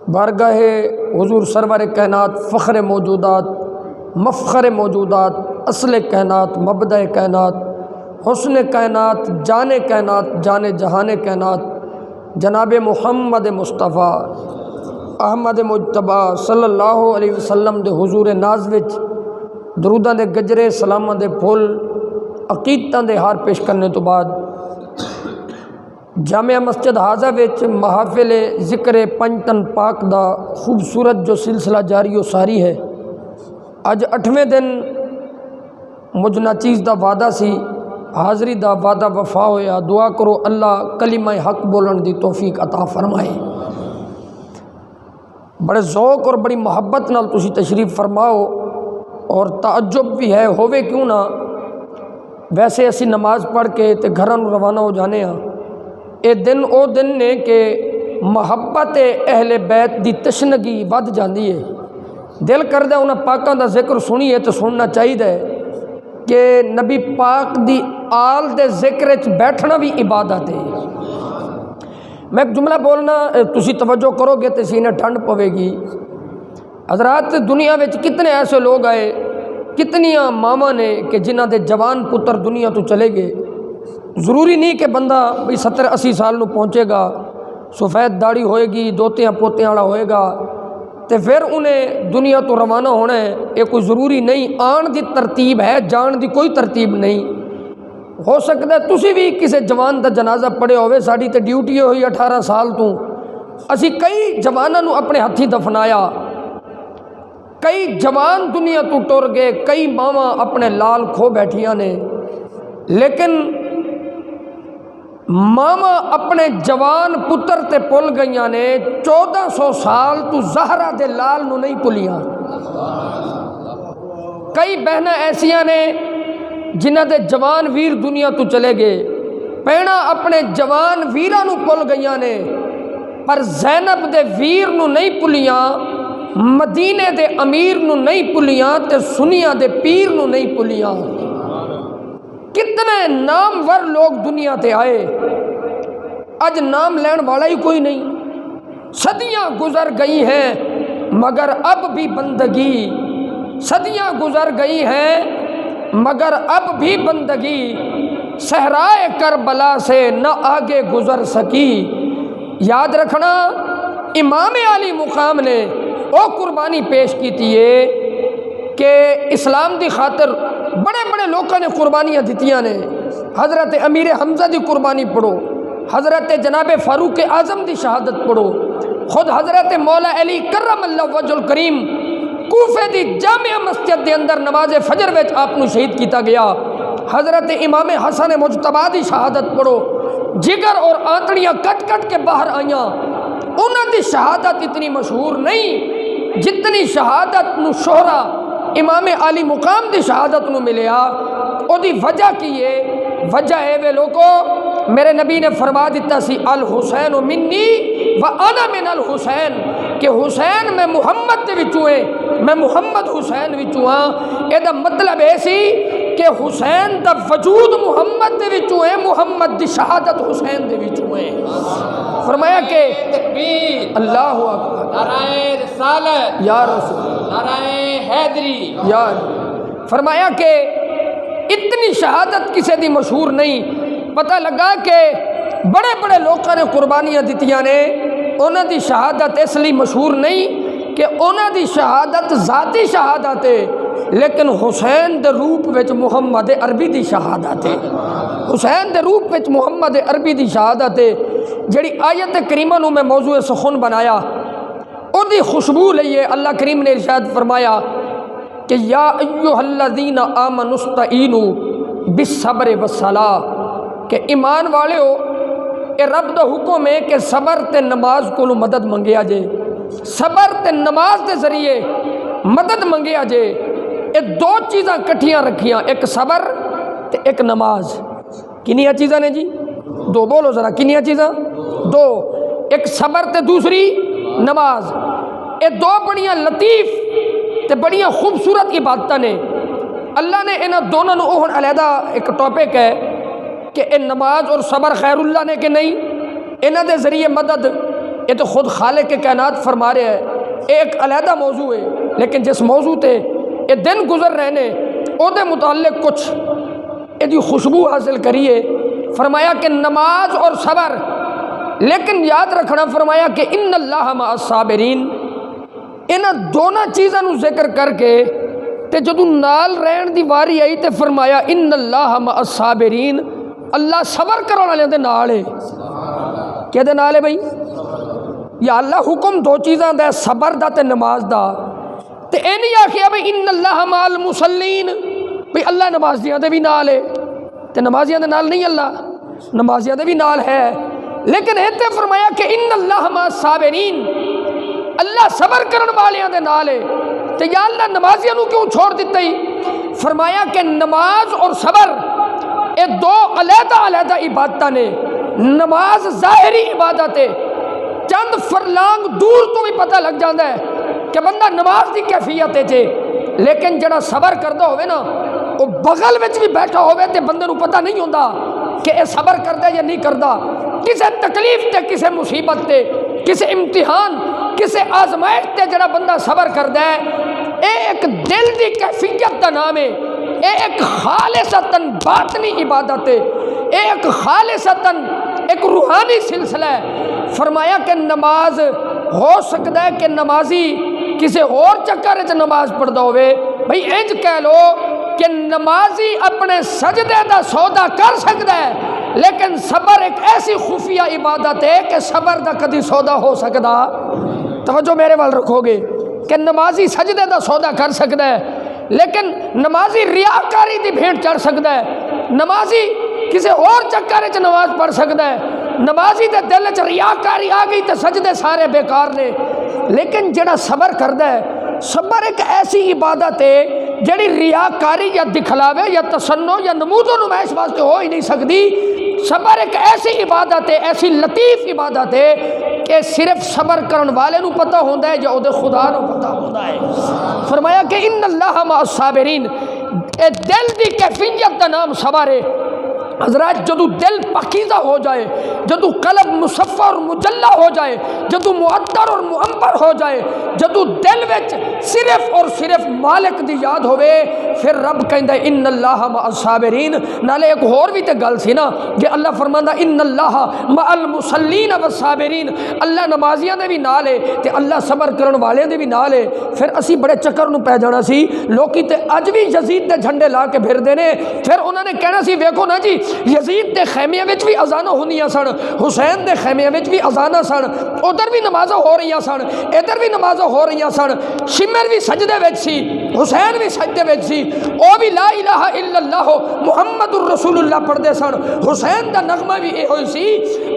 بارگاہ حضور سرور کائنات، فخر موجودات، مفخر موجودات، اصل کائنات، مبدأ کائنات، حسن کائنات، جان جہان کائنات، جناب محمد مصطفیٰ احمد مجتبی صلی اللہ علیہ وسلم دے حضور ناز وچ دروداں دے گجرے، سلاماں دے پھول، عقیدتاں دے ہار پیش کرنے تو بعد جامعہ مسجد حاضہ وچ محافل ذکر پنجتن پاک دا خوبصورت جو سلسلہ جاری و ساری ہے، اج 8ویں دن مجھ ناچیز دا وعدہ سی، حاضری دا وعدہ وفا ہویا۔ دعا کرو اللہ کلمہ حق بولن دی توفیق عطا فرمائے۔ بڑے ذوق اور بڑی محبت نال تسی تشریف فرماؤ، اور تعجب بھی ہے، ہووے کیوں نہ، ویسے اسی نماز پڑھ کے تے گھراں نوں روانہ ہو جانے ہاں۔ اے دن او دن نے کہ محبت اہل بیت دی تشنگی ود جاندی ہے، دل کردہ انہاں پاکاں دا ذکر سنیے تو سننا چاہیے کہ نبی پاک دی آل دے ذکر وچ بیٹھنا بھی عبادت ہے۔ میں ایک جملہ بولنا، تسی توجہ کرو گے تو سینے ٹھنڈ پوے گی۔ حضرات، دنیا وچ کتنے ایسے لوگ آئے، کتنیاں ماواں نے کہ جنہاں دے جوان پتر دنیا تو چلے گئے۔ ضروری نہیں کہ بندہ 70-80 سال نو پہنچے گا، سفید داڑھی ہوئے گی، دوتیاں پوتیاں والا ہوئے گا تے پھر انہیں دنیا تو روانہ ہونا ہے، یہ کوئی ضروری نہیں۔ آن دی ترتیب ہے، جان دی کوئی ترتیب نہیں۔ ہو سکتا ہے تسی بھی کسی جوان دا جنازہ پڑے ہوئے، ساڑی تے ڈیوٹی ہوئی 18 سال تو اسی کئی جواناں نو اپنے ہتھی دفنایا، کئی جوان دنیا تو ٹر گئے، کئی ماواں اپنے لال کھو بیٹھیاں نے، لیکن ماما اپنے جوان پتر تے پل گئیاں نے 1400 سال تو زہرہ دے لال نو نہیں پلیاں۔ کئی بہنہ ایسیاں نے جنہ دے جوان ویر دنیا تو چلے گئے، پینا اپنے جوان ویرہ نو پل گئیاں نے، پر زینب دے ویر نو نہیں پلیاں، مدینے دے امیر نو نہیں پلیاں، تے سنیاں دے پیر نو نہیں پلیاں۔ کتنے نامور لوگ دنیا تے آئے، اج نام لین والا ہی کوئی نہیں۔ صدیاں گزر گئی ہیں مگر اب بھی بندگی، صدیاں گزر گئی ہیں مگر اب بھی بندگی، صحرائے کربلا سے نہ آگے گزر سکی۔ یاد رکھنا، امام علی مقام نے وہ قربانی پیش کی تھی کہ اسلام دی خاطر بڑے بڑے لوگوں نے قربانیاں دیتیاں نے۔ حضرت امیر حمزہ دی قربانی پڑھو، حضرت جناب فاروق اعظم دی شہادت پڑھو، خود حضرت مولا علی کرم اللہ وجہ الکریم کوفے دی جامع مسجد دے اندر نماز فجر وچ آپ نو شہید کیتا گیا۔ حضرت امام حسن مجتبی دی شہادت پڑھو، جگر اور آنتڑیاں کٹ کٹ کے باہر آئیاں، انہاں دی شہادت اتنی مشہور نہیں جتنی شہادت نو شہرہ امام علی مقام دی شہادت نو ملیا۔ او دی وجہ کی ہے؟ وجہ ہے وے لوگو، میرے نبی نے فرما دیتا سی الحسین منی و انا من الحسین، کہ حسین میں محمد دے وچوں ہے، میں محمد حسین وچوں ہاں۔ اے دا مطلب ہے سی کہ حسین دا وجود محمد دے وچوں ہے، محمد دی شہادت حسین دے وچوں ہے۔ فرمایا کہ تکبیر، اللہ اکبر، نعرہ رسالت، یا رسول، نعرہ حیدری، یا فرمایا کہ اتنی شہادت کسی دی مشہور نہیں۔ پتہ لگا کہ بڑے بڑے لوگوں نے قربانیاں دیتیاں نے، انہاں دی شہادت اس لیے مشہور نہیں کہ انہاں دی شہادت ذاتی شہادت ہے، لیکن حسین دے روپ وچ محمد عربی دی شہادت ہے، حسین دے روپ وچ محمد عربی دی شہادت ہے۔ جڑی آیت کریمہ نو میں موضوع سخن بنایا، او دی خوشبو لئیے اللہ کریم نے ارشاد فرمایا کہ یا ایھا الذین آمنوا استعینوا بالصبر والصلاۃ، کہ ایمان والے ہو، اے رب دا حکم ہے کہ صبر تے نماز کو مدد منگیا جے، صبر تے نماز دے ذریعے مدد منگیا جے۔ اے دو چیزاں کٹھیاں رکھیاں، ایک صبر تے ایک نماز۔ کنیاں چیزاں نے جی؟ دو، بولو ذرا، کنیاں چیزاں؟ دو، ایک صبر تے دوسری نماز۔ اے دو بڑیاں لطیف تے بڑیاں خوبصورت عبادتاں نے۔ اللہ نے انہاں دونوں نو اوہن علیحدہ ایک ٹاپک ہے کہ اے نماز اور صبر خیر اللہ نے کہ نہیں، انہاں دے ذریعے مدد یہ تو خود خالق کے کائنات فرما رہے ہیں، ایک علیحدہ موضوع ہے، لیکن جس موضوع تے یہ دن گزر رہے نے او دے متعلق کچھ یہ خوشبو حاصل کریے۔ فرمایا کہ نماز اور صبر، لیکن یاد رکھنا فرمایا کہ ان اللہ مع الصابرین، انہاں دونوں چیزاں نو ذکر کر کے تے جدوں نال رہن دی واری آئی تے فرمایا ان اللہ مع الصابرین، اللہ صبر کرن والے دے نال ہے۔ کہ دے نال ہے بھائی؟ یا اللہ حکم دو چیزاں دا، صبر دا تے نماز دا، تے اے نہیں آکھیا بھئی ان اللہ مع المصلین، بھئی اللہ نمازیاں دے بھی نال ہے، تے نمازیاں دے نال نہیں، اللہ نمازیاں دے بھی نال ہے، لیکن ایتھے فرمایا کہ ان اللہ مع الصابرین، اللہ صبر کرن والیاں دے نال ہے، تے یا اللہ نمازیاں نو کیوں چھوڑ دیتا ہی؟ فرمایا کہ نماز اور صبر اے دو علیحدہ عبادتاں نے۔ نماز ظاہری عبادت ہے، چند فرلانگ دور تو بھی پتہ لگ جاندہ ہے کہ بندہ نماز دی کیفیت ہے، لیکن جڑا صبر کردہ ہوئے نا وہ بغل وچ بھی بیٹھا ہوئے تے بندے نو پتہ نہیں ہوندہ کہ اے صبر کردہ یا نہیں کردہ، کسے تکلیف تے کسے مصیبت تے کسے امتحان کسے آزمائش تے جڑا بندہ صبر کردہ ہے، اے ایک دل دی کیفیت دا نام ہے، اے ایک خالصتاً باطنی عبادت ہے، اے ایک خالصتاً ایک روحانی سلسلہ ہے۔ فرمایا کہ نماز ہو سکتا ہے کہ نمازی کسی اور چکر وچ نماز پڑھدا ہوئے، بھئی انج کہہ لو کہ نمازی اپنے سجدے دا سودا کر سکتا ہے، لیکن صبر ایک ایسی خفیہ عبادت ہے کہ صبر دا کدی سودا ہو سکتا، توجہ میرے وال رکھو گے، کہ نمازی سجدے دا سودا کر سکتا ہے، لیکن نمازی ریاکاری دی بھیٹ چڑھ سکتا ہے، نمازی کسی اور چکر وچ نماز پڑھ سکتا ہے، نمازی دے دل وچ ریاکاری آ گئی تے سجدے سارے بیکار نے، لیکن جڑا صبر کردا ہے، صبر ایک ایسی عبادت ہے جڑی ریاکاری یا دکھلاوے یا تصنع یا نمود و نمائش واسطے ہو ہی نہیں سکتی۔ صبر ایک ایسی عبادت ہے، ایسی لطیف عبادت ہے کہ صرف صبر کرن والے نو پتہ ہوندا ہے یا او دے خدا نو پتہ ہوندا ہے۔ فرمایا کہ ان اللہ مع الصابرین، اے دل دی کیفیت دا نام صبر ہے۔ حضرات جدو دل پاکیزہ ہو جائے، جدو قلب مصفہ اور مجلہ ہو جائے، جدو معطر اور معمر ہو جائے، جدو دل وچ صرف اور صرف مالک دی یاد ہوئے، پھر رب کہندا ہے ان اللہ مع الصابرین۔ نالے ایک اور بھی تے گل سی نا کہ اللہ فرماندا ان اللہ مع المصلین والصابرین، اللہ نمازیاں دے بھی نال ہے تے اللہ صبر کرن والے دے بھی نال ہے۔ پھر اسی بڑے چکر نو پہ جانا سی، لوکی تے اج بھی یزید دے جھنڈے لا کے پھر دینے، پھر انہوں نے کہنا سی ویکھو نا جی یزید دے خیمیاں وچ بھی اذاناں ہونیاں سن، حسین دے خیمیاں وچ بھی اذاناں سن، ادھر بھی نمازاں ہو رہیاں سن، ادھر بھی نمازاں ہو رہیاں سن، شمر بھی سجدے وچ سی، حسین بھی سجدے وچ سی، او بھی لا الہ الا اللہ محمد الرسول اللہ پڑھدے سن، حسین دا نغمہ بھی اے ہوئی سی۔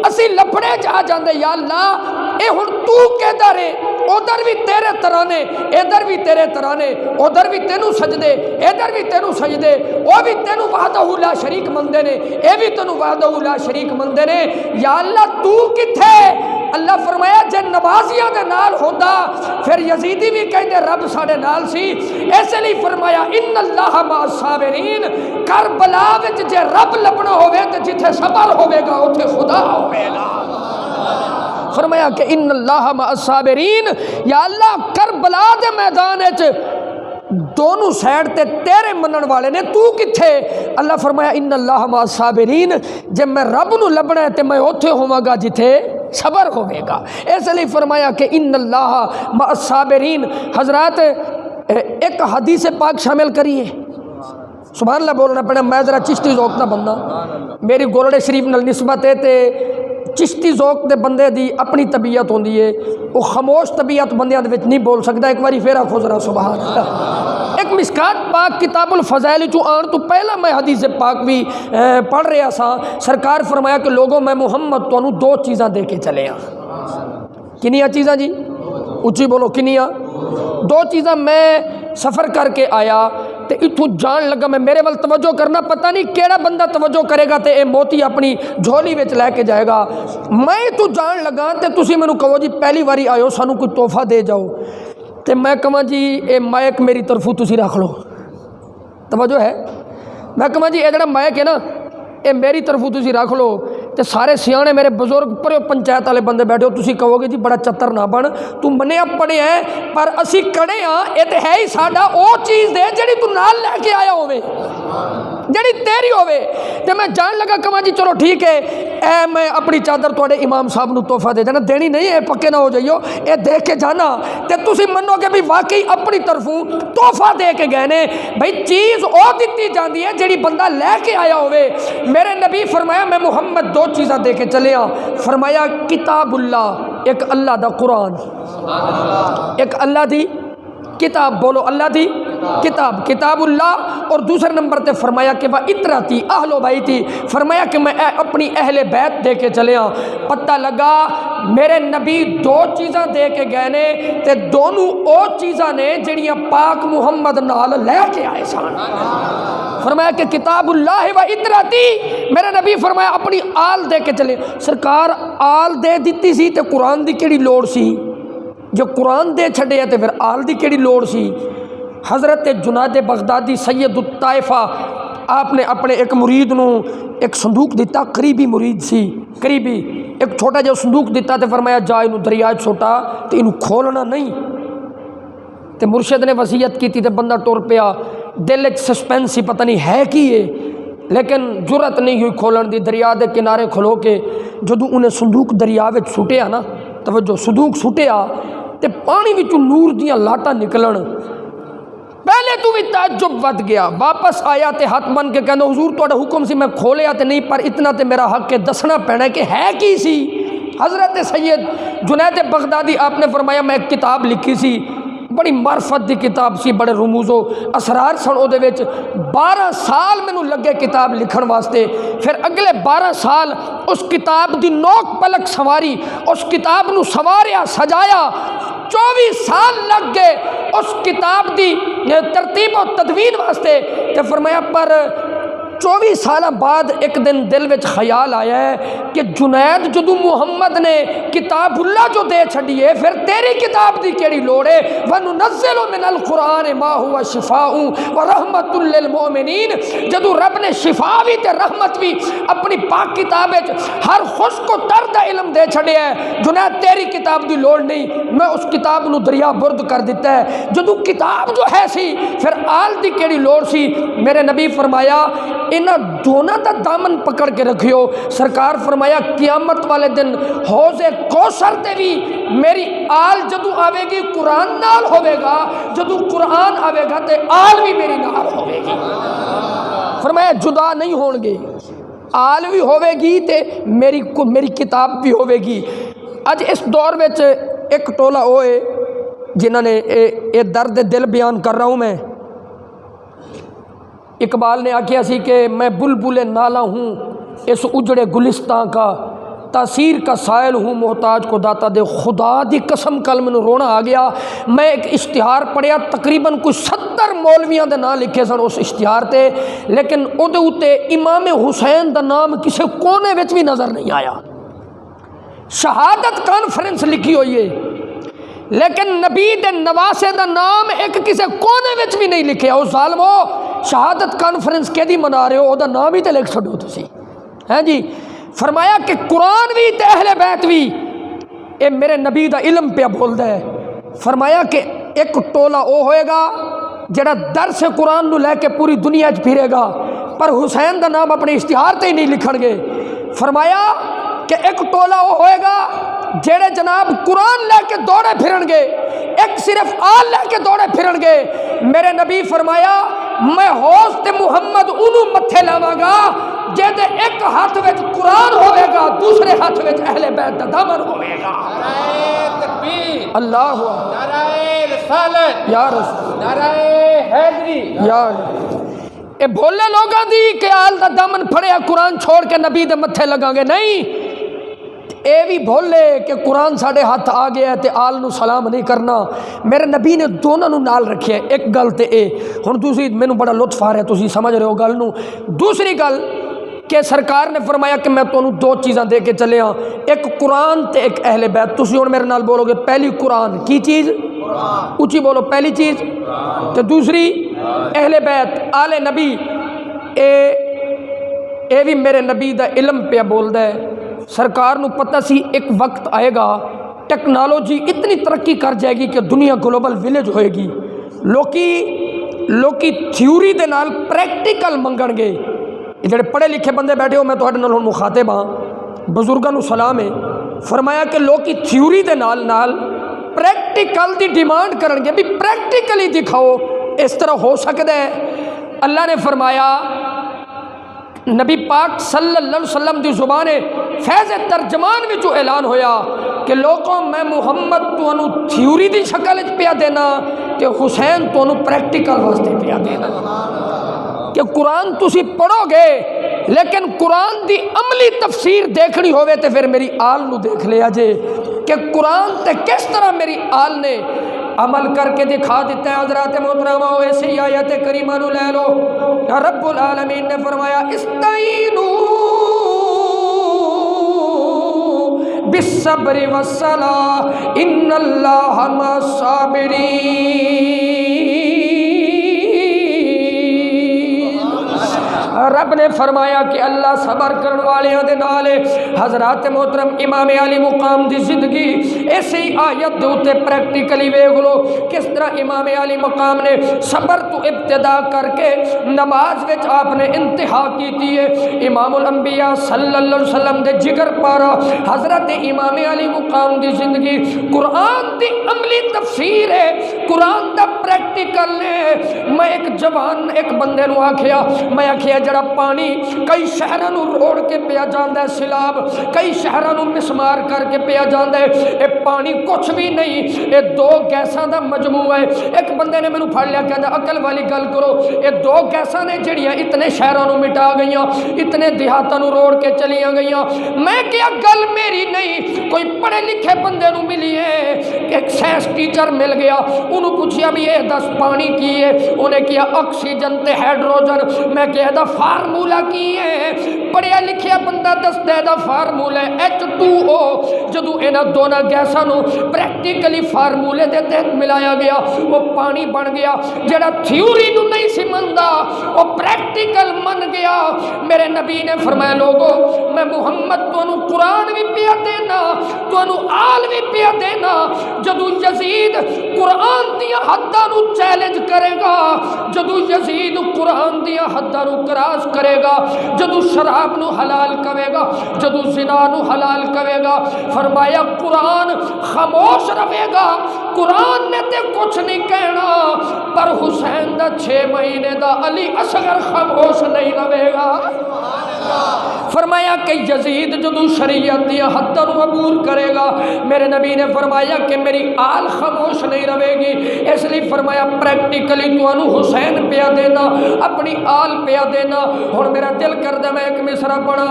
اسی لپڑے جا جاندے یا اللہ اے ہن تو کہدا رے، ادھر بھی تیرے ترانے، ادھر بھی تیرے ترانے، ادھر بھی تینوں سجدے، ادھر بھی تینوں سجدے، وہ بھی تینوں وحدہ لا شریک مندے نے، اے بھی تینوں وحدہ لا شریک مندے نے، یا اللہ تو کتھے؟ اللہ فرمایا جے نمازیاں دے نال ہوندا پھر یزیدی بھی کہندے رب ساڈے نال سی، اس لیے فرمایا ان اللہ مع الصابرین۔ کربلا وچ جے رب لبنا ہوے تے جتھے صبر ہوے گا اوتھے خدا ہوے گا۔ فرمایا کہ ان اللہ مع الصابرین، یا اللہ کربلا دے میدان وچ دونوں سائڈ تے تیرے منن والے نے، تو کتھے؟ اللہ فرمایا ان اللہ مع الصابرین، جب میں رب نو لبنا ہے تے میں اوتھے ہوواں گا جتھے صبر ہوے گا۔ اس لیے فرمایا کہ ان اللہ مع الصابرین۔ حضرات ایک حدیث پاک شامل کریے، سبحان اللہ بولنا پڑا، میں ذرا چشتی ذوق دا بندہ، میری گولڑے شریف نال نسبت ہے تے چشتی ذوق دے بندے دی اپنی طبیعت ہوندی ہے، وہ خاموش طبیعت بندیاں دے وچ نہیں بول سکتا۔ ایک باری پھر آکھو ذرا سبحان اللہ۔ ایک مشکات پاک کتاب الفضائل چوں آن تو پہلا میں حدیث پاک بھی پڑھ رہا سا، سرکار فرمایا کہ لوگوں میں محمد تانوں دو چیزاں دے کے چلے ہاں۔ کنیاں چیزاں جی؟ اچھی بولو کنیاں؟ دو چیزاں میں سفر کر کے آیا تے اتھوں جان لگا، میں میرے ول توجہ کرنا، پتہ نہیں کیڑا بندہ توجہ کرے گا تے اے موتی اپنی جھولی وچ لے کے جائے گا۔ میں تو جان لگا تے تسی مینوں کہو جی پہلی واری آئیو سانوں کوئی تحفہ دے جاؤ، تے میں کہاں جی اے مائک میری طرفوں تسی رکھ لو، توجہ ہے؟ میں کہاں جی اے جڑا مائک ہے نا اے میری طرفوں تسی رکھ لو، تے سارے سیانے میرے بزرگ پڑھو پنچایت والے بندے بیٹھے ہو تسی کہو گے جی بڑا چتر نہ بن تو منیا پڑھے ہیں پر اسی کڑے ہاں یہ تو ہے ہی ساڈا او چیز دے جڑی تو نال لے کے آیا ہوئے جڑی تیری ہوئے تے میں جان لگا کہاں جی چلو ٹھیک ہے اے میں اپنی چادر توڑے امام صاحب نو تحفہ دے جانا دینی نہیں ہے پکے نہ ہو جائیو اے دیکھ کے جانا تے تسی منو کہ بھی واقعی اپنی طرفوں تحفہ دے کے گئے نے بھئی چیز او دیتی جاندی ہے جڑی بندہ لے کے آیا ہوئے میرے نبی فرمایا میں محمد دو چیزاں دے کے چلے ہاں فرمایا کتاب اللہ ایک اللہ دا قرآن ایک اللہ دی کتاب بولو اللہ دی کتاب کتاب اللہ اور دوسرے نمبر تے فرمایا کہ وہ اطراتی اہل و بیتی فرمایا کہ میں اپنی اہل بیت دے کے چلے ہاں پتہ لگا میرے نبی دو چیزاں دے کے گئے نے تے دونوں او چیزاں نے جڑیاں پاک محمد نال لے کے آئے سان فرمایا کہ کتاب اللہ و اطراتی میرے نبی فرمایا اپنی آل دے کے چلے سرکار آل دے دیتی سی تے قرآن دی کیڑی لوڑ سی جو قرآن دے چھڑے ہے تے پھر آل دی کیڑی لوڑ سی حضرت جنید بغدادی سید الطائفہ آپ نے اپنے ایک مرید نو ایک صندوق دیتا قریبی مرید سی قریبی ایک چھوٹا جو صندوق دیتا تے فرمایا جا انہوں دریائے چھوٹا تے انہوں کھولنا نہیں تے مرشد نے وصیت کی تھی تے بندہ ٹور پیا دل ایک سسپینس ہی پتہ نہیں ہے کی ہے لیکن جرت نہیں ہوئی کھولن دی دریا دے کنارے کھلو کے جدوں انہیں صندوق دریا وچ سٹیا نا توجہ صندوق سٹیا تے پانی وچوں نور دیاں لاٹاں نکلن پہلے تو بھی تعجب ود گیا واپس آیا تے ہاتھ من کے کہنا حضور تہاڈا حکم سی میں کھولیا تے نہیں پر اتنا تے میرا حق ہے دسنا پینا کہ ہے کی سی حضرت سید جنید بغدادی آپ نے فرمایا میں ایک کتاب لکھی سی بڑی معرفت دی کتاب سی بڑے رموز و اسرار سن او دے وچ 12 سال مینوں لگے کتاب لکھن واسطے پھر اگلے 12 سال اس کتاب دی نوک پلک سواری اس کتاب نو سواریا سجایا 24 سال لگ گئے اس کتاب دی ترتیب و تدوین واسطے تے فرمایا پر 24 سال بعد ایک دن دل وچ خیال آیا ہے کہ جنید جدو محمد نے کتاب اللہ جو دے چھڑیے پھر تیری کتاب دی کیڑی لوڑے وَنُنَزِّلُ مِنَ الْقُرْآنِ مَا هُوَ شِفَاءٌ وَرَحْمَةٌ لِّلْمُؤْمِنِينَ جدو رب نے شفا بھی تے رحمت بھی اپنی پاک کتاب وچ ہر خوش کو درد علم دے چھڑے ہے جنید تیری کتاب دی لوڑ نہیں میں اس کتاب نو دریا برد کر دیتا ہے جدو کتاب جو ہے سی پھر آل دی کیڑی لوڑ سی میرے نبی فرمایا انہاں دونوں دا دامن پکڑ کے رکھیو سرکار فرمایا قیامت والے دن حوض کوثر تے بھی میری آل جدو آوے گی قرآن نال ہوے گا جدو قرآن آوے گا تے آل بھی میری نال ہوے گی فرمایا جدا نہیں ہون گے آل بھی ہوے گی تے میری کتاب بھی ہوے گی اج اس دور وچ ایک ٹولا ہوئے جنہاں نے اے درد دل بیان کر رہا ہوں میں اقبال نے آکھیا سی کہ میں بلبل نالا ہوں اس اجڑے گلستان کا تاثیر کا سائل ہوں محتاج کو داتا دے خدا دی قسم کل میں رونا آ گیا میں ایک اشتہار پڑھیا تقریباً کچھ 70 مولویاں دے نام لکھے سن اس اشتہار تے لیکن او دے اوتے امام حسین دا نام کسے کونے وچ بھی نظر نہیں آیا شہادت کانفرنس لکھی ہوئی ہے لیکن نبی دے نواسے دا نام ایک کسے کونے وچ بھی نہیں لکھے او ظالمو شہادت کانفرنس کے دی منا رہے ہو او دا نام ہی تے لکھ چھڈو تسی ہیں جی فرمایا کہ قرآن بھی تے اہل بیت بھی اے میرے نبی دا علم پہ بولدا ہے فرمایا کہ ایک ٹولا او ہوئے گا جڑا درس قرآن نو لے کے پوری دنیا چ پھرے گا پر حسین دا نام اپنے اشتہار تے ہی نہیں لکھن گے فرمایا کہ ایک ٹولا او ہوئے گا جڑے جناب قرآن لے کے دوڑے پھرن گے ایک صرف آل لے کے دوڑے پھرن گے میرے نبی فرمایا میں حوض تے محمد انہوں متھے لاواں گا جے دے ایک ہاتھ وچ قرآن ہوئے گا دوسرے ہاتھ وچ اہل بیت دا دامن ہوئے گا نعرہ تکبیر اللہ نعرہ رسالت یا رسول نعرہ حیدری یا اے بھولے لوگاں دی کہ آل دا دامن پھڑیا قرآن چھوڑ کے نبی دے متھے لگاں گے نہیں اے بھی بھولے کہ قرآن ساڑے ہاتھ آ گیا ہے تے آل نو سلام نہیں کرنا میرے نبی نے دونوں نو نال رکھے ایک گل تے اے ہن دوسری مینو بڑا لطف آ رہا ہے تسی سمجھ رہے ہو گل نو دوسری گل کہ سرکار نے فرمایا کہ میں تانوں دو چیزاں دے کے چلے ہاں ایک قرآن تے ایک اہل بیت تسی ہن میرے نال بولو گے پہلی قرآن کی چیز اونچی بولو پہلی چیز تے دوسری اہل بیت آل نبی اے اے بھی میرے نبی دا علم پہ بولدا ہے۔ سرکار نو پتہ سی ایک وقت آئے گا ٹیکنالوجی اتنی ترقی کر جائے گی کہ دنیا گلوبل ویلیج ہوئے گی، لوکی تھیوری دے نال پریکٹیکل منگن گے۔ یہ جڑے پڑھے لکھے بندے بیٹھے ہو، میں تہاڈے نال مخاطب ہاں، بزرگاں نو سلام ہے۔ فرمایا کہ لوکی تھیوری دے نال پریکٹیکل دی ڈیمانڈ کرن گے، بھی پریکٹیکلی دکھاؤ اس طرح ہو سکتا ہے۔ اللہ نے فرمایا، نبی پاک صلی اللہ علیہ وسلم دی زبان فیض ترجمان وچوں اعلان ہویا کہ لوگوں میں محمد تانوں تھیوری دی شکل وچ پیا دینا تے حسین تانوں پریکٹیکل واسطے پیا دینا، کہ قرآن تسی پڑھو گے لیکن قرآن دی عملی تفسیر دیکھنی ہوئے تے پھر میری آل نو دیکھ لیا جے کہ قرآن تے کس طرح میری آل نے عمل کر کے دکھا دیتا ہے۔ حضرات محترمہ ایسی آیت کریمہ نو لے لو، رب العالمین نے فرمایا استعینوا بالصبر والصلاۃ ان اللہ مع الصابرین۔ رب نے فرمایا کہ اللہ صبر کرن والیاں دے نال ہے۔ حضرات محترم امام علی مقام دی زندگی ایسی آیت دے اوتے پریکٹیکلی ویکھ لو کس طرح امام علی مقام نے صبر تو ابتدا کر کے نماز وچ آپ نے انتہا کیتی ہے۔ امام الانبیاء صلی اللہ علیہ وسلم دے جگر پارا حضرت امام علی مقام دی زندگی قرآن دی عملی تفسیر ہے، قرآن دا پریکٹیکل ہے۔ میں ایک جوان ایک بندے نو آکھیا، میں آکھیا جڑا پانی کئی شہراں نو روڑ کے پیا جاندا ہے، سیلاب کئی شہراں نو مسمار کر کے پیا جاندا ہے، اے پانی کچھ بھی نہیں، اے دو گیساں دا مجموعہ ہے۔ ایک بندے نے مینوں پھڑ لیا، کہندا عقل والی گل کرو، اے دو گیساں نے جڑیاں اتنے شہراں نو مٹا گئیاں، اتنے دیہاتاں نو روڑ کے چلیاں گئیاں۔ میں کیا گل میری نہیں، کوئی پڑھے لکھے بندے نو ملی ہے، ایک سائنس ٹیچر مل گیا، انہوں پوچھیا بھی یہ دس پانی کی ہے، انہیں کیا آکسیجن تے ہائیڈروجن۔ میں کہہ دا فارمولا کی ہے، پڑھیا لکھیا بندہ دس دے دا فارمولا H2O۔ جدو انہاں دونوں گیساں نو پریکٹیکلی فارمولے دے تحت ملایا گیا وہ پانی بن گیا۔ جڑا تھیوری نو نہیں سی مندا وہ پریکٹیکل من گیا۔ میرے نبی نے فرمایا لوگو میں محمد تانوں قرآن بھی پیا دینا، تانوں آل بھی پیا دینا۔ جدو یزید قرآن دیاں حداں نو چیلنج کرے گا، جدو یزید قرآن دیاں حداں نو کراس کرے گا، جدو شراب نو حلال کہے گا، جدو زنا نو حلال کہے گا، فرمایا قرآن خاموش رہے گا۔ قرآن نے تے کچھ نہیں کہنا، پر حسین دا 6 مہینے دا علی اصغر خاموش نہیں رہے گا۔ فرمایا کہ یزید جدو شریعت دیا حداں نو عبور کرے گا، میرے نبی نے فرمایا کہ میری آل خاموش نہیں رہے گی۔ اس لیے فرمایا پریکٹیکلی تو انو حسین پیا دینا، اپنی آل پیا دینا۔ اور میرا دل کر دے میں ایک مصرع پڑھا،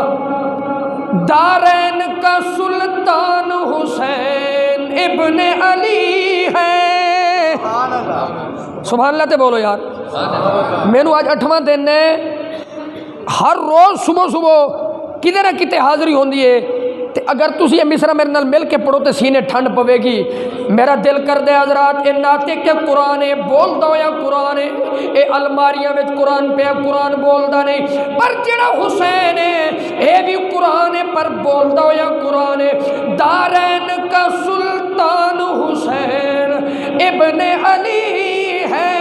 دارین کا سلطان حسین ابن علی ہے۔ سبحان اللہ تے بولو یار، میں نو آج 8واں دن ہے، ہر روز صبح صبح کدے نہ کتے حاضری ہوندی ہے، تے اگر تسی یہ مصرع میرے نال مل کے پڑھو تے سینے ٹھنڈ پوے گی۔ میرا دل کر دے حضرات اے ناتے کہ قرآن ہے بولدا ہویا قرآن ہے، اے الماریاں وچ قرآن پہ قرآن بولدا نہیں، پر جڑا حسین ہے اے بھی قرآن ہے پر بولدا ہویا قرآن ہے۔ دارین کا سلطان حسین ابن علی ہے،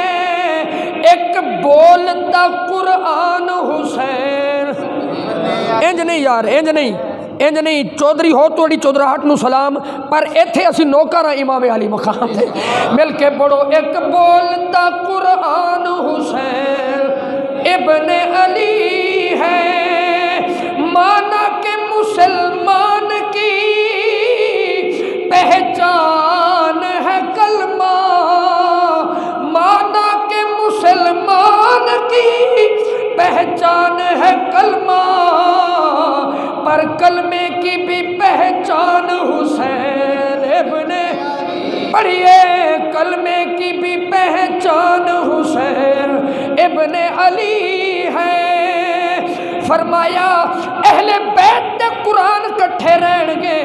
ایک بولتا قرآن حسین۔ انج نہیں یار، انج نہیں چودھری ہو توڑی چودراہٹ نو سلام، پر ایتھے اسی نوکر ہیں امام علی مقام تے، مل کے پڑھو، ایک بولتا قرآن حسین ابن علی ہے، مانا کہ مسلمان کی پہچان ہے کلمہ، مانا کہ مسلمان کی پہچان ہے کلمہ، پر کلمے کی بھی پہچان حسین ابن، پڑھیے کلمے کی بھی پہچان حسین ابن علی ہے۔ فرمایا اہل بیت نے قرآن کٹھے رہن گے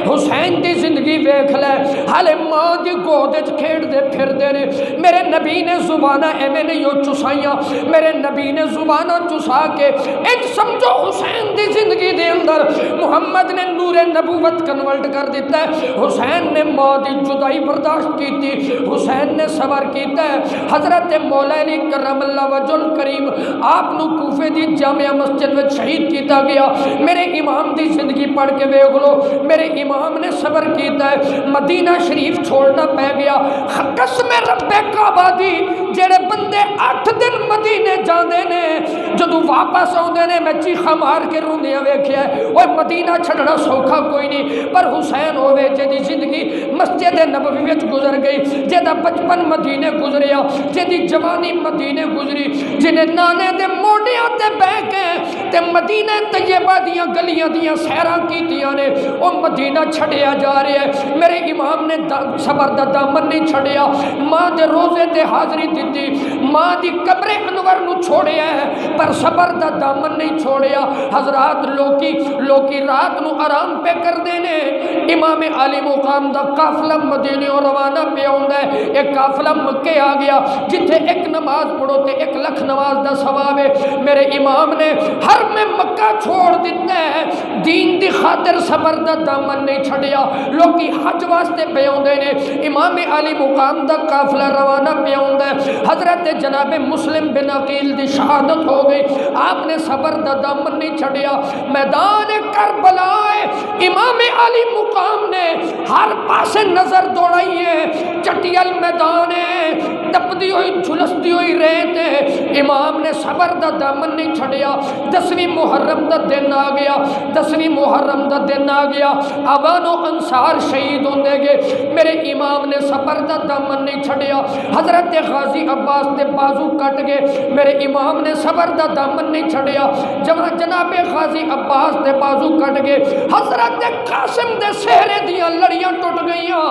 حسین دی زندگی ویکھ لے ہالے ماں دی گود وچ کھیڈدے پھردے نے میرے نبی نے زباناں ایویں نہیں او چسائیاں میرے نبی نے زباناں چسا کے انج سمجھو حسین دی زندگی دے اندر محمد نے نور نبوت کنورٹ کر دیتا ہے حسین نے ماں دی جدائی برداشت کیتی حسین نے صبر کیتا ہے حضرت مولا علی کرم اللہ وجہ الکریم آپ نو کوفے دی جامعہ مسجد میں شہید کیتا گیا میرے امام دی زندگی پڑھ کے ویکھ لو میرے امام نے صبر کیتا ہے مدینہ شریف چھوڑنا پہ گیا قسم رب کعبہ دی جڑے بندے 8 دن مدینے جاندے نے جدوں واپس آوندے نے میں چیخا مار کے روندیاں ویکھیا اوے مدینہ چھڈنا سوکھا کوئی نہیں پر حسین ہوے جدی زندگی مسجد نبوی وچ گزر گئی جدا بچپن مدینے گزریا جدی جوانی مدینے گزری جنے نانے دے موڈیاں تے بیٹھ کے تے مدینہ طیبہ دیاں گلیاں دیاں سیراں کیتیاں نے او مدینہ چھڈیا جا رہا ہے میرے امام نے صبر دا دامن نہیں چھڈیا ماں دے روزے تے حاضری دتی ماں دی قبر انور نو چھوڑیا ہے پر صبر دا دامن نہیں چھوڑیا حضرات لوکی رات نو آرام پہ کر دینے امام علی مقام دا قافلہ مدینے اور روانہ پہ ہوندا ہے ایک قافلہ مکے آ گیا جتھے ایک نماز پڑھو تے 1 لکھ نماز دا ثواب ہے میرے امام نے ہر میں مکہ چھوڑ دیتا ہے دین دی خاطر صبر دا دامن نہیں چھڑیا لوکی حج واسطے پہ ہوندے نے امام علی مقام دا قافلہ روانہ پہ ہوندا ہے حضرت جناب مسلم بن عقیل دی شہادت ہو گئی آپ نے صبر دا دامن نہیں چھڑیا میدان کربلا امام علی مقام نے ہر پاسے نظر دوڑائی ہے چٹیل میدان ہے تپدی ہوئی جھلستی ہوئی ریت ہے امام نے صبر دا دامن نہیں چھڑیا 10ویں محرم دا دن آ گیا 10ویں محرم دا دن آ گیا اوان و انصار شہید ہوندے گے میرے امام نے صبر دا دامن نہیں چھڑیا حضرت غازی عباس دے بازو کٹ گئے میرے امام نے صبر دا دامن نہیں چھڑیا جناب غازی عباس دے بازو کٹ گئے حضرت قاسم دے سہرے دیاں لڑیاں ٹوٹ گئیاں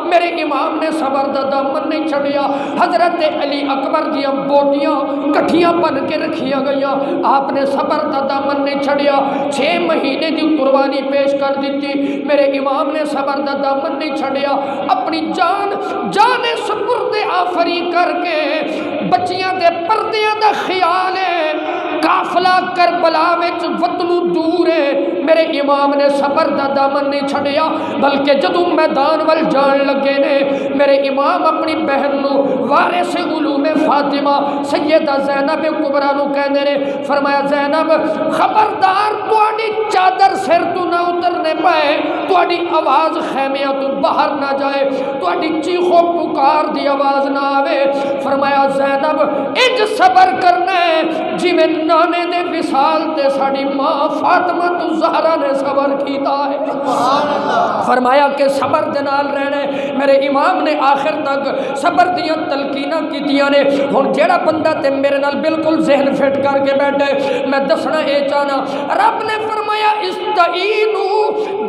میرے امام نے صبر دا دامن نہیں چھڑیا حضرت علی اکبر دیاں بوٹیاں کٹھیاں بن کے رکھیا گئیاں آپ نے صبر دا دامن نہیں چھڑیا 6 مہینے دی قربانی پیش کر دیتی میرے امام نے صبر دا دامن نہیں چھڑیا اپنی جان سپرد آفری کر کے بچیاں دے پردیاں دا خیال ہے قافلہ کربلا وچ وطنو دور ہے میرے امام نے صبر دا دامن نہیں چھڑیا بلکہ جدوں میدان وال جان لگے نے میرے امام اپنی بہن نو وارث علوم فاطمہ سیدہ زینب کبریٰ نو کہندے نے فرمایا زینب خبردار تواڈی چادر سر تو نہ اترنے پائے تواڈی آواز خیمیاں تو باہر نہ جائے تواڈی چیخو پکار دی آواز نہ آوے فرمایا زینب انج صبر کرنا ہے جی میں نانے دے وصال تے ساڑی ماں فاطمہ تو زہرا نے صبر کیتا ہے فرمایا کہ صبر دے نال رہنے میرے امام نے آخر تک صبر دیاں تلقینہ کیتیاں نے ہن جیڑا بندہ تے میرے نال بالکل ذہن فٹ کر کے بیٹھے میں دسنا اے چاہنا رب نے فرمایا استعینو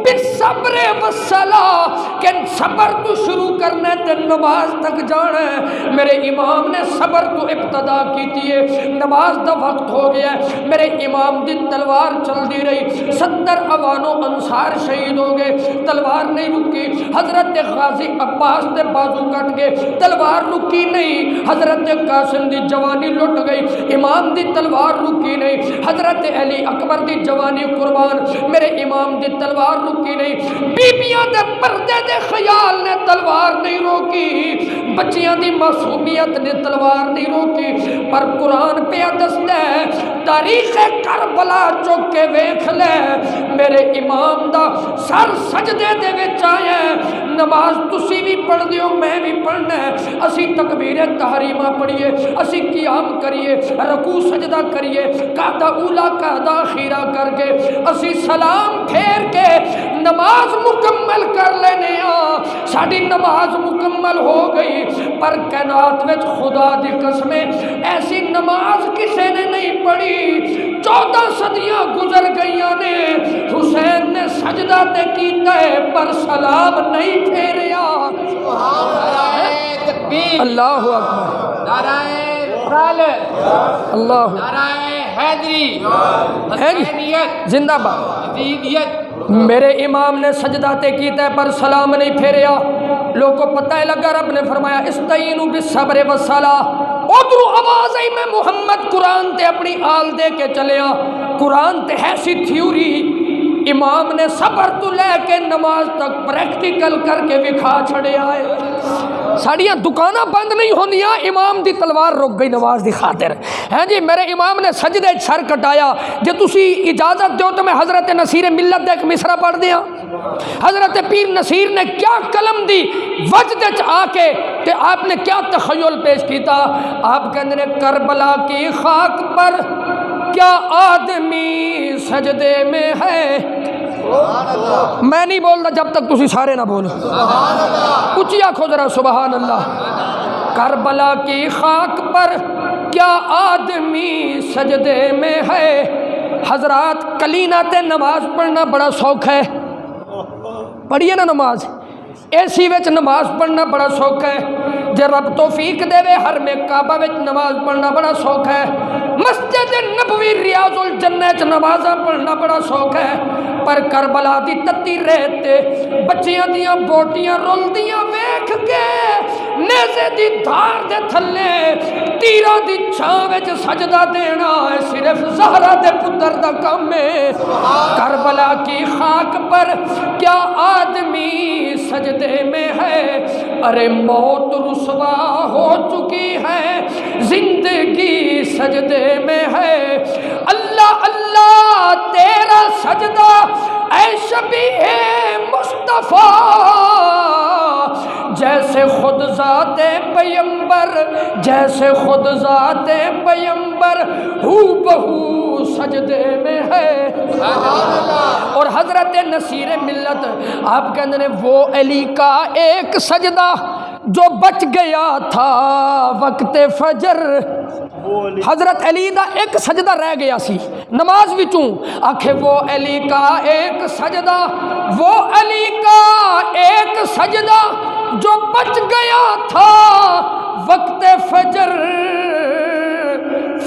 بالصبر والصلاۃ کہ صبر تو شروع کرنے تے نماز تک جانا ہے میرے امام نے صبر تو ابتدا کیتی ہے نماز دا وقت ہو گیا ہے میرے امام دی تلوار چل دی رہی 70 اوان و انصار شہید ہو گئے تلوار نہیں رکی حضرت غازی عباس دے بازو کٹ گئے تلوار رکی نہیں حضرت قاسم دی جوانی لٹ گئی امام دی تلوار رکی نہیں حضرت علی اکبر دی جوانی قربان میرے امام دی تلوار رکی نہیں بیبیاں دے پردے دے خیال نے تلوار نہیں روکی بچیاں دی معصومیت نے تلوار نہیں روکی پر قرآن پہ دستا ہے تاریخ کربلا چوک کے ویکھ لے میرے امام دا سر سجدے دے وچ آیا نماز تسی بھی پڑھ دیو میں بھی پڑھنا ہے اسی تکبیر تحریمہ پڑھیے اسی قیام کریے رکوع سجدہ کریے قعدہ اولا قعدہ اخیرہ کر کے اسی سلام پھیر کے نماز مکمل کر لینے ساڑی نماز مکمل ہو گئی پر کائنات وچ خدا دی قسمیں ایسی نماز کسے نے نہیں پڑھی 14 صدیاں گزر گئیاں نے حسین نے سجدہ تے کیتا ہے پر سلام نہیں پھیریا اللہ اکبر نعرہ رسالت اللہ نعرہ حیدری حسینیت زندہ باد یزیدیت میرے امام نے سجدہ تے کیتا ہے پر سلام نہیں پھیریا، لوگوں کو پتہ ہے لگا، رب نے فرمایا استعینوا بالصبر والصلاۃ، ادھرو آواز آئی میں محمد قرآن تے اپنی آل دے کے چلیا، قرآن تے ہے سی تھیوری، امام نے صبر تو لے کے نماز تک پریکٹیکل کر کے وکھا چھڑے آئے۔ ساڑیاں دکانہ بند نہیں ہونیاں، امام دی تلوار رک گئی نماز دی خاطر، ہیں جی میرے امام نے سجدے سر کٹایا، جے تسی اجازت دیو تو میں حضرت نصیر ملت دے ایک مصرع پڑھ دیاں۔ حضرت پیر نصیر نے کیا قلم دی وجد وچ آ کے تے آپ نے کیا تخیل پیش کیتا، آپ کہندے نے کربلا کی خاک پر کیا آدمی سجدے میں ہے، میں نہیں بولتا جب تک تسی سارے نہ بولو، اچھی آنکھو ذرا سبحان اللہ۔ کربلا کی خاک پر کیا آدمی سجدے میں ہے، حضرات کلینہ تے نماز پڑھنا بڑا شوق ہے، پڑھیے نا نماز، اے سی وچ نماز پڑھنا بڑا شوق ہے، جے رب توفیق دے وے ہر میں کعبہ وچ نماز پڑھنا بڑا شوق ہے، مسجد نبوی ریاض الجنہ وچ نمازاں پڑھنا بڑا شوق ہے، پر کربلا دی تتی ریت تے بچیاں دیاں بوٹیاں رلدیاں ویکھ کے نیزے دی دھار دے تھلے تیراں دی چھاں وچ سجدہ دینا ہے صرف زہرا دے پتر دا کام ہے۔ کربلا کی خاک پر کیا آدمی سجدے میں ہے، ارے موت رسوا ہو چکی ہے زندگی سجدے میں ہے، اللہ اللہ تیرا سجدہ اے شبیہ مصطفیٰ، جیسے خود ذات پیمبر، جیسے خود ذات پیمبر ہو بہو سجدے میں ہے۔ اور حضرت نصیر ملت آپ کہتے ہیں وہ علی کا ایک سجدہ جو بچ گیا تھا وقت فجر، حضرت علی دا ایک سجدہ رہ گیا سی نماز وچوں، آکھے وہ علی کا ایک سجدہ، وہ علی کا ایک سجدہ جو بچ گیا تھا وقت فجر،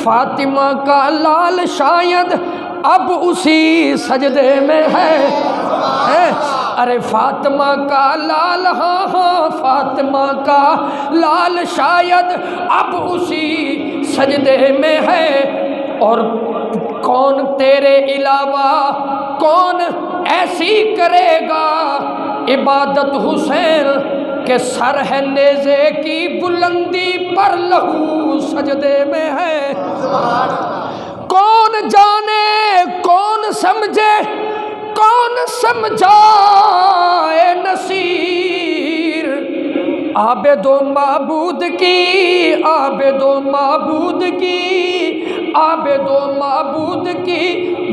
فاطمہ کا لال شاید اب اسی سجدے میں ہے، ارے فاطمہ کا لال، ہاں ہاں فاطمہ کا لال شاید اب اسی سجدے میں ہے، اور کون تیرے علاوہ کون ایسی کرے گا عبادت حسین کہ سر ہے نیزے کی بلندی پر لہو سجدے میں ہے، کون جانے کون سمجھے کون سمجھائے نصیر، عابد و معبود کی، عابد و معبود کی، عابد و معبود کی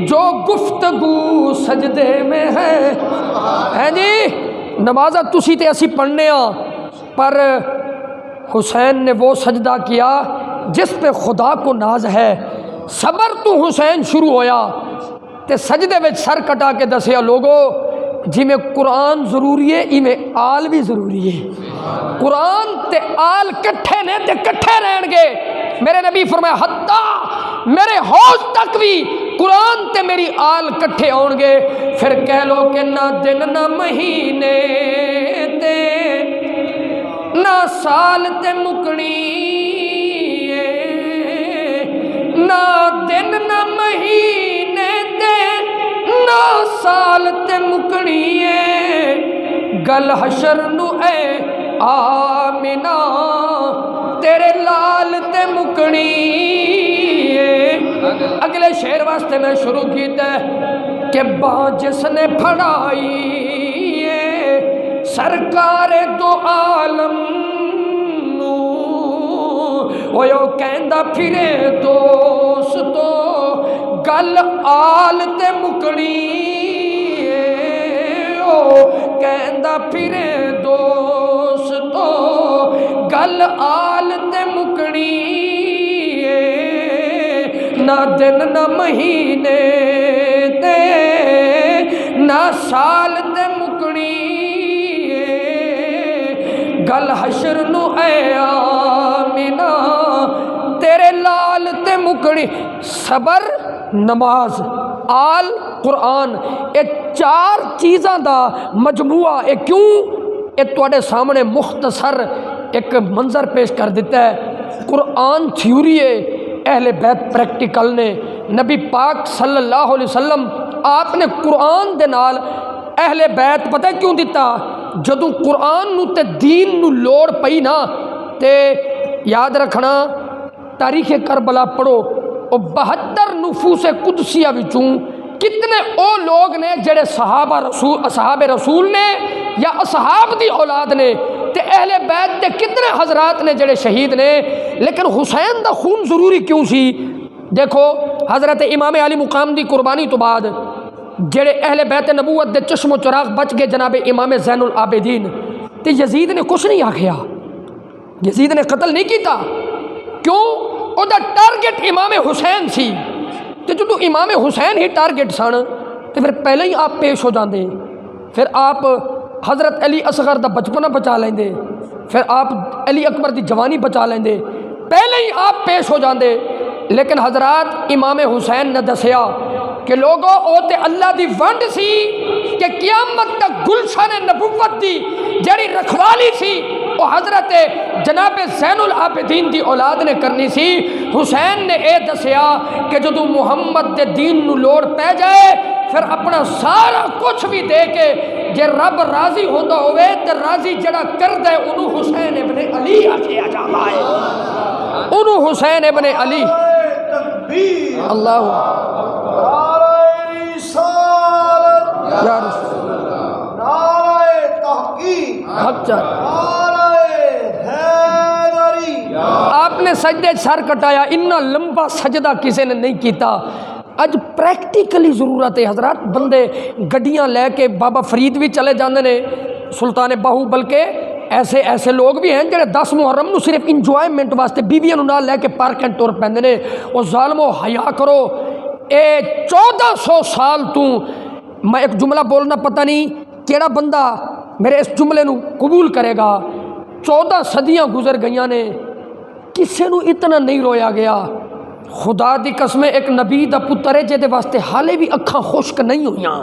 جو گفتگو سجدے میں ہے جی۔ نمازہ تسی تے اسی پڑھنے ہاں، پر حسین نے وہ سجدہ کیا جس پہ خدا کو ناز ہے، صبر تو حسین شروع ہویا تے سجدے وچ سر کٹا کے دسیا لوگو جی میں قرآن ضروری ہے ای میں آل بھی ضروری ہے، قرآن تے آل کٹھے نے تے کٹھے رہن گے، میرے نبی فرمایا حتیٰ میرے حوض تک بھی قرآن تے میری آل کٹھے ہون گے، پھر کہہ لو کہ نہ دن نہ مہینے تے نہ سال تے مکنی، نہ دن نہ مہینے تے نہ سال تے مکنی، گل حشر نو اے آمنہ تیرے لال تے مکنی۔ اگلے شعر واسطے میں شروع کیتا ہے کہ باں جس نے پھڑائی سرکار دو عالم نو، وہ یو کہندا پھرے دوستو گل آل تے مکنی، او کہندا پھرے دوستو گل آل تے مکنی، نہ دن نہ مہینے تے نہ سال تے مکنی، گل حشر نو اے آمنہ تیرے لال تے مکنی۔ صبر نماز آل قرآن، یہ 4 چیزاں دا مجموعہ، یہ کیوں؟ یہ تواڈے سامنے مختصر ایک منظر پیش کر دیتا ہے۔ قرآن تھیوری ہے، اہل بیت پریکٹیکل نے۔ نبی پاک صلی اللہ علیہ وسلم آپ نے قرآن دے نال اہل بیت پتہ کیوں دیتا؟ جدوں قرآن نو تے دین نو لوڑ پئی نا، تے یاد رکھنا تاریخ کربلا پڑھو، او 72 نفوس قدسیہ وچوں کتنے او لوگ نے جڑے اصحاب رسول نے یا اصحاب دی اولاد نے، تے اہل بیت تے کتنے حضرات نے جڑے شہید نے، لیکن حسین دا خون ضروری کیوں سی؟ دیکھو حضرت امام علی مقام دی قربانی تو بعد جڑے اہل بیت نبوت دے چشم و چراغ بچ گئے، جناب امام زین العابدین، تے یزید نے کچھ نہیں آکھیا، یزید نے قتل نہیں کیتا، کیوں؟ او دا ٹارگٹ امام حسین سی، تے جدو امام حسین ہی ٹارگٹ سن تے پھر پہلے ہی آپ پیش ہو جاندے، پھر آپ حضرت علی اصغر دا بچپنا بچا لیندے، پھر آپ علی اکبر دی جوانی بچا لیندے، پہلے ہی آپ پیش ہو جاندے۔ لیکن حضرات امام حسین نے دسیا کہ لوگوں او تے اللہ دی ونڈ سی کہ قیامت تک گلشن نبوت دی جڑی رکھوالی سی وہ حضرت جناب زین العابدین دی اولاد نے کرنی سی۔ حسین نے اے دسیا کہ جدو محمد دے دین نو لوڑ پہ جائے پھر اپنا سارا کچھ بھی دے کے جے رب راضی ہوتا ہوئے تے راضی جڑا کر دے انہوں حسین ابن علی آکھیا جاتا ہے، انہوں حسین ابن علی۔ اللہ یا رسول حق چاہ آپ نے سجدے سر کٹایا، اتنا لمبا سجدہ کسی نے نہیں کیتا۔ اج پریکٹیکلی ضرورت ہے حضرات، بندے گڈیاں لے کے بابا فرید بھی چلے جاندے نے، سلطان باہو، بلکہ ایسے لوگ بھی ہیں جڑے 10 محرم نو صرف انجوائمنٹ واسطے بیویاں نو نال لے کے پارک اینڈ ٹور پیندے نے۔ او ظالمو حیا کرو، اے 1400 سال تو میں ایک جملہ بولنا پتہ نہیں کیڑا بندہ میرے اس جملے نو قبول کرے گا۔ 14 صدیاں گزر گئیاں نے، کسے نو اتنا نہیں رویا گیا۔ خدا دی قسم ایک نبی دا پتر ہے جے واسطے حالے بھی اکھاں خشک نہیں ہویاں،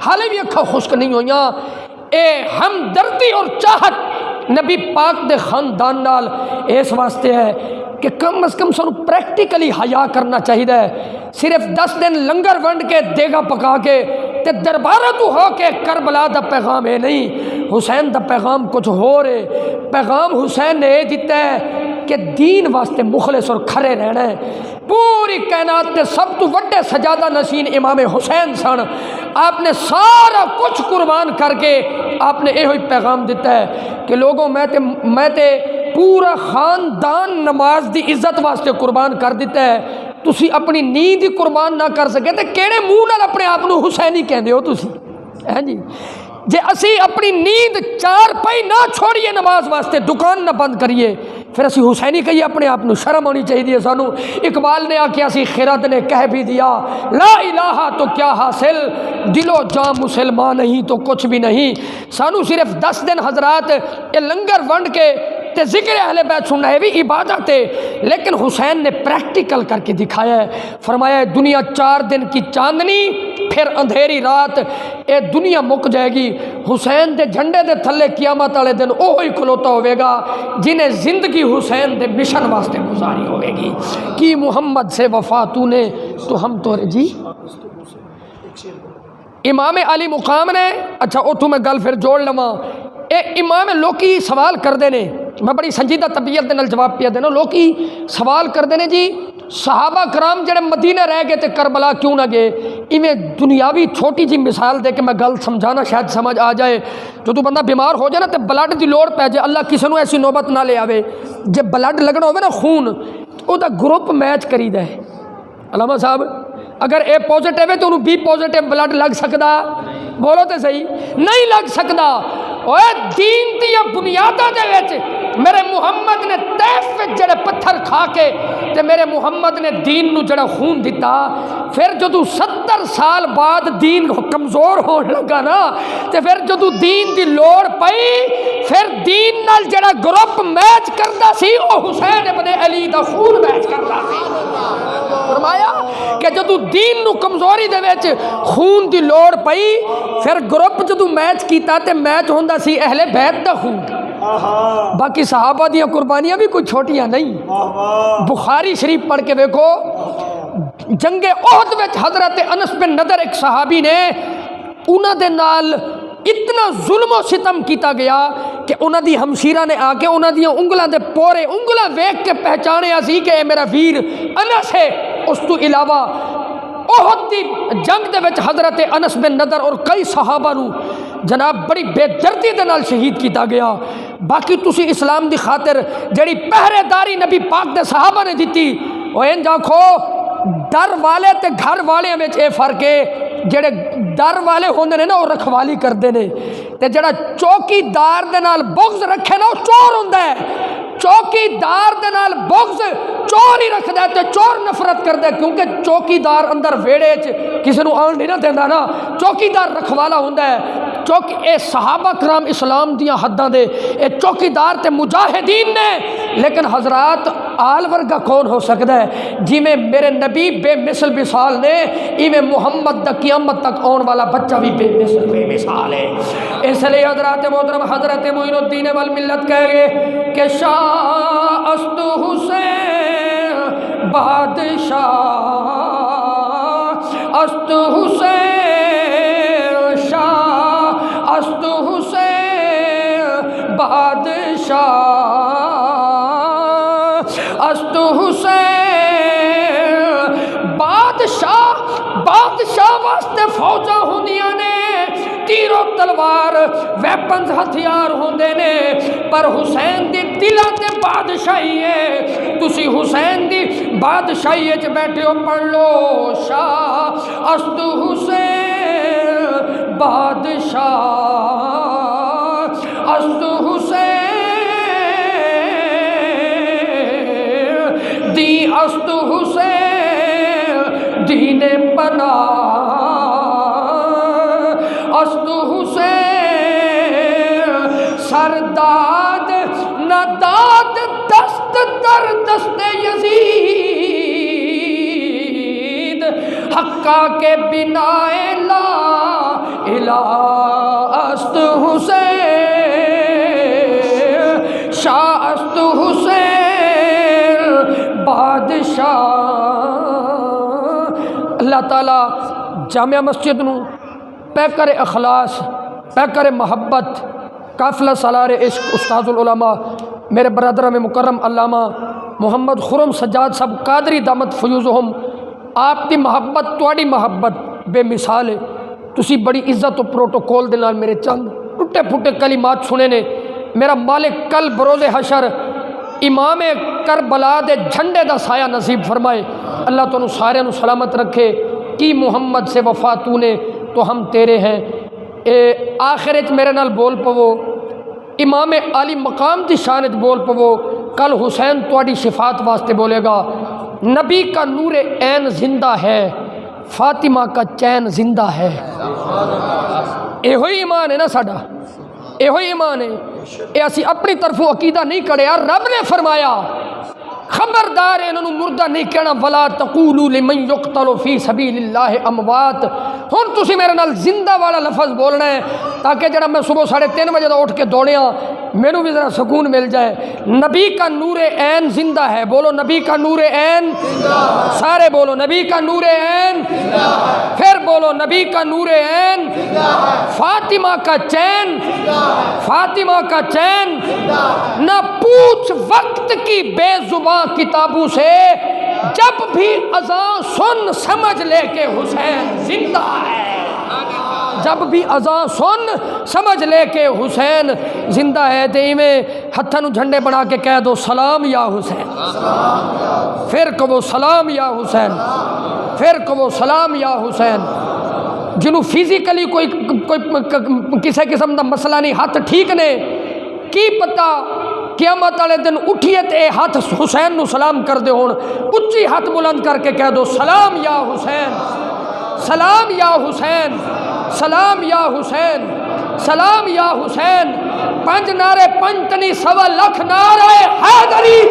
حالے بھی اکھاں خشک نہیں ہویاں۔ اے ہمدردی اور چاہت نبی پاک دے خاندان نال اس واسطے ہے کہ کم از کم سانو پریکٹیکلی حیا کرنا چاہیے۔ صرف 10 دن لنگر ونڈ کے دیگا پکا کے تے دربارہ تو ہو کے کربلا دا پیغام ہے نہیں، حسین دا پیغام کچھ ہو رہے۔ پیغام حسین نے یہ دیتا ہے کہ دین واسطے مخلص اور کھرے رہنا ہے۔ پوری کائنات تے سب تو وڈے سجادہ نشین امام حسین سن، آپ نے سارا کچھ قربان کر کے آپ نے یہ پیغام دیتا ہے کہ لوگوں میں تے پورا خاندان نماز دی عزت واسطے قربان کر دیتا ہے، تسی اپنی نیند ہی قربان نہ کر سکے تے کیڑے منہ نال اپنے آپ نو حسینی کہندے ہو تسی؟ ہیں جی، جے اسی اپنی نیند 4 پائی نہ چھوڑیے نماز واسطے، دکان نہ بند کریے، پھر اسی حسینی کہیے اپنے آپ نو؟ شرم ہونی چاہیے سانو۔ اقبال نے آکھیا سی خرد نے کہہ بھی دیا لا الہ تو کیا حاصل، دل و جاں مسلمان نہیں تو کچھ بھی نہیں۔ سانو صرف 10 دن حضرات یہ لنگر ونڈ کے تے ذکر اہل بیت سننا ہے بھی عبادت ہے، لیکن حسین نے پریکٹیکل کر کے دکھایا ہے۔ فرمایا ہے دنیا 4 دن کی چاندنی پھر اندھیری رات، اے دنیا مک جائے گی، حسین دے جھنڈے دے تھلے قیامت والے دن وہی کھلوتا ہوئے گا جنہیں زندگی حسین دے مشن واسطے گزاری ہوئے گی۔ کی محمد سے وفا تو نے تو ہم تو جی امام علی مقام نے، اچھا اتھو میں گل پھر جوڑ لواں، اے امام لوکی سوال کر دینے، میں بڑی سنجیدہ طبیعت دے نال جواب پیا دینا، لوکی سوال کر دینے جی صحابہ کرام جڑے مدینہ رہ گئے تے کربلا کیوں نہ گئے؟ ایویں دنیاوی چھوٹی جی مثال دے کے میں گل سمجھانا شاید سمجھ آ جائے۔ جو تو بندہ بیمار ہو جائے نا تے بلڈ دی لوڑ پہ جائے، اللہ کسی نو ایسی نوبت نہ لے آوے، جے بلڈ لگنا ہوئے نا خون او دا گروپ میچ کری دے۔ علامہ صاحب اگر اے پوزیٹیو ہے تو انہوں بی پوزیٹیو بلڈ لگ سکدا؟ بولو تے صحیح، نہیں لگ سکدا۔ اوے دین دیا بنیاداں دے وچ میرے محمد نے طیف وچ جڑے پتھر کھا کے تے میرے محمد نے دین نو جڑا خون دیتا، پھر جدو 70 سال بعد دین کمزور ہون لگا نا تے پھر جدو دین دی لوڑ پئی پھر دین نال جڑا گروپ میچ کردا سی او حسین ابن علی دا خون میچ کردا سی۔ فرمایا کہ جدو دین نو کمزوری دے وچ خون دی لوڑ پئی پھر گروپ جدو میچ کیتا تے میچ ہوندا سی اہل بیت دا خون۔ باقی صحابہ دیاں قربانیاں بھی کوئی چھوٹیاں نہیں۔ بخاری شریف پڑھ کے دیکھو، جنگ احد وچ حضرت انس بن نضر ایک صحابی نے انہاں دے نال اتنا ظلم و ستم کیتا گیا کہ انہاں دی ہمشیرہ نے آ کے انہاں دیاں انگلاں دے پورے انگلاں ویکھ کے پہچانیا سی کہ اے میرا ویر انس ہے۔ اس تو علاوہ احد دی جنگ دے وچ حضرت انس بن نضر اور کئی صحابہ نو جناب بڑی بے دردی دے نال شہید کیتا گیا۔ باقی تسی اسلام دی خاطر جڑی پہرے داری نبی پاک دے صحابہ نے دیتی، او انج آکھو در والے تے گھر والے وچ اے فرق ہے، جڑے در والے ہوندے نے نا وہ رکھوالی کردے نے، تے جڑا چوکی دار دے نال بغض رکھے نا وہ چور ہوندا ہے۔ چوکی دار دے نال بغض چور ہی رکھدا ہے تے چور نفرت کردا ہے، کیونکہ چوکی دار اندر ویڑے چ کسی نو آن نہیں نہ دیندا نا، چوکی دار رکھوالا ہوندا ہے۔ چوکی اے صحابہ کرام اسلام دیاں حداں دے اے چوکی دار تے مجاہدین نے، لیکن حضرات آل ورگا کون ہو سکتا ہے؟ جی میں میرے نبی بے مثل مثال نے، ایویں محمد دا قیامت تک آن والا بچہ بھی بے مثل بے مثال ہے۔ اس لیے حضرات محترم حضرت معین الدین والملت کہہ گئے کہ شاہ است حسین بادشاہ است حسین شاہ است حسین بادشاہ است حسین بادشاہ بادشاہ واسطے فوجاں ہوندیاں نے، تیر و تلوار ویپنز ہتھیار ہوندے نے، پر حسین دی دلاں تے بادشاہی ہے۔ تسی حسین دی بادشاہی وچ بیٹھے ہو، پڑھ لو شاہ است حسین بادشاہ است حسین دی است حسین دین بنا است حسین سرداد نداد دست در دست یزید حقا کے بنا لا الہ است حسین شاہ است حسین بادشاہ۔ اللہ تعالیٰ جامعہ مسجد نو پیکر اخلاص، پیکر محبت، قافلہ سالار عشق استاذ العلماء میرے برادرہ میں مکرم علامہ محمد خرم سجاد صاحب قادری دامت فیوزہم، آپ دی محبت تواڈی محبت بے مثال ہے۔ تسی بڑی عزت و پروٹوکول دے نال میرے چند ٹوٹے پھوٹے کلمات سنے نے۔ میرا مالک کل بروز حشر امام کربلا دے جھنڈے دا سایہ نصیب فرمائے۔ اللہ تو سارے نو سلامت رکھے۔ کی محمد سے وفا تو نے تو ہم تیرے ہیں۔ آخرت میرے نال بول پو، امام عالی مقام دی شانت بول پو، کل حسین تواڈی شفاعت واسطے بولے گا۔ نبی کا نور عین زندہ ہے، فاطمہ کا چین زندہ ہے۔ ایہو ہی ایمان ہے نا ساڈا، ایہو ہی ایمان ہے۔ اے اسی اپنی طرفوں عقیدہ نہیں کڑے یار، رب نے فرمایا خبردار انہوں مردہ نہیں کہنا، ولا تقولوا لمن یقتل فی سبیل اللہ اموات۔ ہن تسی میرے نال زندہ والا لفظ بولنا ہے تاکہ جڑا میں صبح 3:30 بجے دا اٹھ کے دوڑیاں میرے بھی ذرا سکون مل جائے۔ نبی کا نور عین زندہ ہے، بولو نبی کا نور عین، سارے بولو نبی کا نور عین، پھر بولو نبی کا نور عین، فاطمہ کا چین، فاطمہ کا چین، نہ پوچھ وقت کی بے زباں کتابوں سے، جب بھی اذان سن سمجھ لے کہ حسین زندہ ہے۔ جب بھی اذان سن سمجھ لے کہ حسین زندہ ہے۔ تے میں ہتھاں نو جھنڈے بنا کے کہہ دو سلام یا حسین، پھر کہو سلام یا حسین، پھر کہو سلام یا حسین۔ جنہوں فزیکلی کوئی کسی قسم کا مسئلہ نہیں، ہاتھ ٹھیک نے، کی پتہ قیامت والے دن اٹھیے تے ہاتھ حسین نو سلام کر دے ہون، اچھی ہاتھ بلند کر کے کہہ دو سلام یا حسین، سلام یا حسین، سلام یا حسین، سلام یا حسین، 5 نعرے 5 تنی 1.25 لاکھ نعرے حیدری۔